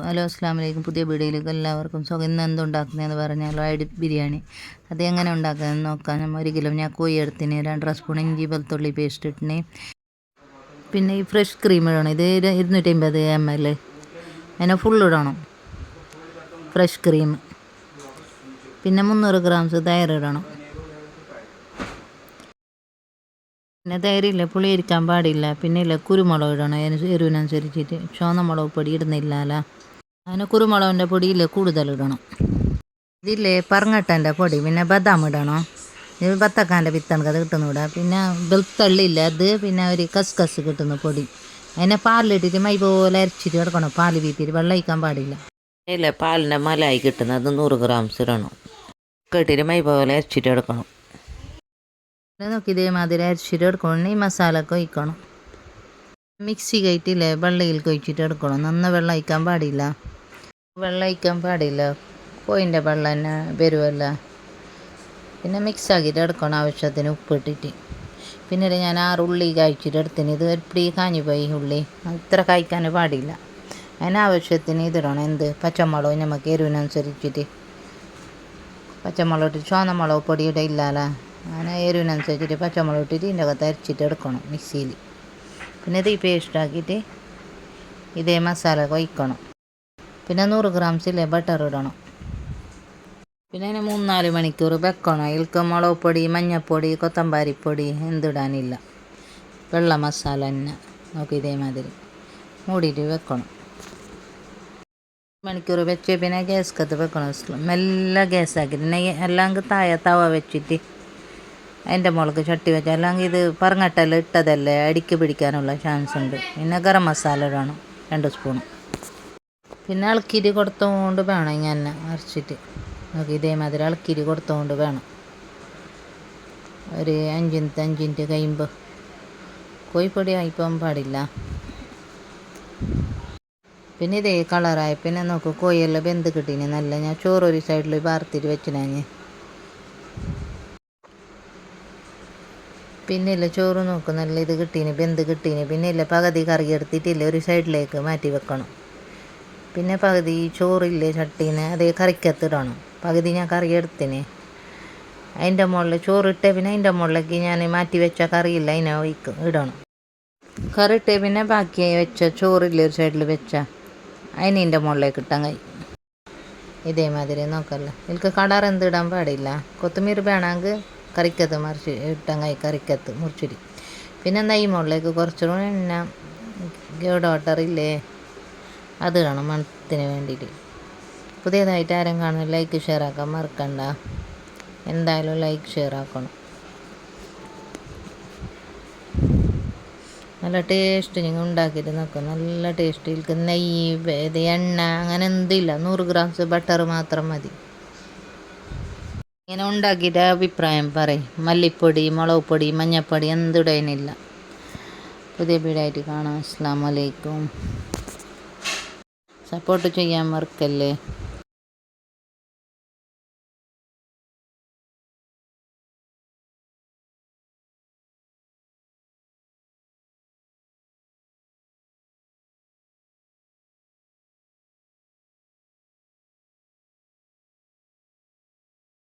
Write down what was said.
Hello അസ്സാം വലൈക്കും. പുതിയ വീഡിയോയിലേക്ക് എല്ലാവർക്കും സുഖം. ഇന്ന് എന്തുണ്ടാക്കുന്നതെന്ന് പറഞ്ഞാൽ അയഡ് ബിരിയാണി. അത് എങ്ങനെ ഉണ്ടാക്കുന്നതെന്ന് നോക്കാം. നമ്മൾ 1 കിലോ ഞാൻ കോഴി എടുത്തിന്, 2 സ്പൂൺ ഇഞ്ചി വെളുത്തുള്ളി പേസ്റ്റ് ഇട്ടിന്. പിന്നെ ഈ ഫ്രഷ് ക്രീം ഇടണം. ഇത് 250 ml അതിനെ ഫുൾ ഇടണം ഫ്രഷ് ക്രീം. പിന്നെ 300 ഗ്രാംസ് തൈര് ഇടണം. പിന്നെ തൈരില്ല, പുളി ഇരിക്കാൻ പാടില്ല. പിന്നെ ഇല്ല കുരുമുളക് ഇടണം എരിവിനനുസരിച്ചിട്ട്. ചുവന്ന മുളക് പൊടി ഇടുന്നില്ലല്ലോ, അതിന് കുരുമുളകിൻ്റെ പൊടിയില്ലേ കൂടുതൽ ഇടണം. ഇതില്ലേ പറങ്ങട്ടൻ്റെ പൊടി, പിന്നെ ബദാം ഇടണം. ഇത് ബത്തക്കാൻ്റെ വിത്തണക്ക് അത് കിട്ടുന്നൂടെ. പിന്നെ വെളുത്തള്ളിയില്ല അത്, പിന്നെ ഒരു കസ്കസ് കിട്ടുന്ന പൊടി. അതിനെ പാലിലിട്ടിട്ട് മൈ പോലെ അരച്ചിട്ട് എടുക്കണം. പാല് വീട്ടിട്ട് വെള്ളം ഒഴിക്കാൻ പാടില്ല. ഇല്ല പാലിൻ്റെ മലായി കിട്ടുന്നത് 100 ഗ്രാംസ് ഇടണം. കേട്ടിട്ട് മൈ പോലെ അരച്ചിട്ട് എടുക്കണം. നോക്കി ഇതേമാതിരി അരച്ചിട്ട് എടുക്കണം. ഈ മസാലയൊക്കെ ഒഴിക്കണം. മിക്സി കയറ്റില്ലേ വെള്ളയിൽ കൊഴിച്ചിട്ട് എടുക്കണം. നന്ന വെള്ളം ഒഴിക്കാൻ പാടില്ല. വെള്ളം ഒഴിക്കാൻ പാടില്ല, കോഴിൻ്റെ വെള്ളം തന്നെ വരുമല്ല. പിന്നെ മിക്സ് ആക്കിയിട്ട് എടുക്കണം ആവശ്യത്തിന് ഉപ്പിട്ടിട്ട്. പിന്നീട് ഞാൻ 6 ഉള്ളി കഴിച്ചിട്ട് എടുത്തിന്. ഇത് എപ്പടി കാഞ്ഞു പോയി ഉള്ളി, ഇത്ര കഴിക്കാൻ പാടില്ല. അതിനാവശ്യത്തിന് ഇതിടണം. പച്ചമുളക് നമുക്ക് എരിവിനനുസരിച്ചിട്ട്. പച്ചമുളക് ഇട്ടിട്ട് ചുവന്ന മുളക് പൊടിയുടെ ഇല്ലാലോ, അങ്ങനെ എരിവിനനുസരിച്ചിട്ട് പച്ചമുളക് ഇട്ടിട്ട് ഇതിൻ്റെ അകത്ത് അരച്ചിട്ട് എടുക്കണം മിക്സിയിൽ. പിന്നെ ഇത് ഈ പേസ്റ്റാക്കിയിട്ട് ഇതേ മസാല ഒഴിക്കണം. പിന്നെ 100 ഗ്രാംസിലെ ബട്ടർ ഇടണം. പിന്നെ അതിന് 3-4 മണിക്കൂർ വെക്കണം. അതിൽക്ക് മുളക് പൊടി, മഞ്ഞൾപ്പൊടി, കൊത്തമ്പാരിപ്പൊടി എന്തിടാനില്ല. വെള്ള മസാല തന്നെ നോക്കി ഇതേമാതിരി മൂടിയിട്ട് വെക്കണം. മണിക്കൂർ വെച്ച് പിന്നെ ഗ്യാസ് കത്ത് വെക്കണം. മെല്ലെ ഗ്യാസ് ആക്കിയിട്ട് അല്ലെങ്കിൽ താഴെ തവ വെച്ചിട്ട് അതിൻ്റെ മുളക് ചട്ടി വെച്ചാൽ, അല്ലെങ്കിൽ ഇത് പറങ്ങട്ടെല്ലാം ഇട്ടതല്ലേ അടിക്ക് പിടിക്കാനുള്ള ചാൻസ് ഉണ്ട്. പിന്നെ ഗരം മസാല ഇടണം 2 സ്പൂൺ. പിന്നെ ഇളക്കിയിട്ട് കൊടുത്തുകൊണ്ട് വേണം ഇങ്ങനെ അരച്ചിട്ട്. നോക്കി ഇതേമാതിരി ഇളക്കിയിട്ട് കൊടുത്തുകൊണ്ട് വേണം. ഒരു 5 മിനിറ്റ് കഴിയുമ്പോൾ കോഴിപ്പൊടി ആയിപ്പോകാൻ പാടില്ല. പിന്നെ ഇതേ കളറായി. പിന്നെ നോക്ക് കോഴിയെല്ലാം വെന്ത് കിട്ടീന് നല്ല. ഞാൻ ചോറ് ഒരു സൈഡിൽ വാർത്തിട്ട് വെച്ചിനാഞ്ഞ്. പിന്നെ ഇല്ല ചോറ് നോക്ക് നല്ല ഇത് കിട്ടീന്, വെന്ത് കിട്ടീന്. പിന്നെ ഇല്ല പകുതി കറി എടുത്തിട്ടില്ല ഒരു സൈഡിലേക്ക് മാറ്റി വെക്കണം. പിന്നെ പകുതി ചോറില്ലേ ചട്ടീനെ അതേ കറിക്കത്തിടണം. പകുതി ഞാൻ കറി എടുത്തിന്. അതിൻ്റെ മുകളിൽ ചോറിട്ടേ പിന്നെ അതിൻ്റെ മുകളിലേക്ക് ഞാൻ മാറ്റി വെച്ച കറിയില്ല അതിനെ ഇടണം. കറി ഇട്ടേ പിന്നെ ബാക്കി വെച്ച ചോറില്ലേ ഒരു സൈഡിൽ വെച്ച അതിൻ്റെ മുകളിലേക്ക് ഇട്ടാൻ കഴിയും. ഇതേമാതിരി നോക്കല്ല. ഇതിൽക്ക് കളർ എന്തിടാൻ പാടില്ല. കൊത്തമ്പീർ വേണമെങ്കിൽ കറിക്കത്ത് മറിച്ച് ഇട്ടാൻ കഴിയും. കറിക്കത്ത് മുറിച്ചിട്ട് പിന്നെ നെയ്യ് മുകളിലേക്ക് കുറച്ച് എണ്ണ ഗൗഡ് വാട്ടറില്ലേ അത് ഇടണം മണത്തിന് വേണ്ടിയിട്ട്. പുതിയതായിട്ട് ആരും കാണുന്ന ലൈക്ക് ഷെയർ ആക്കാൻ മറക്കണ്ട. എന്തായാലും ലൈക്ക് ഷെയർ ആക്കണം. നല്ല ടേസ്റ്റ് നിങ്ങൾ ഉണ്ടാക്കിയിട്ട് നോക്കും. നല്ല ടേസ്റ്റ്. ഇതിൽക്ക് നെയ്യ് ഇത് എണ്ണ അങ്ങനെ എന്തില്ല. 100 ഗ്രാംസ് ബട്ടർ മാത്രം മതി. ഇങ്ങനെ ഉണ്ടാക്കിയിട്ട് അഭിപ്രായം പറയും. മല്ലിപ്പൊടി, മുളക് പൊടി, മഞ്ഞൾപ്പൊടി എന്തിടേനില്ല. പുതിയ വീടായിട്ട് കാണാം. അസ്സലാമു അലൈക്കും. സപ്പോർട്ട് ചെയ്യാൻ മറക്കല്ലേ.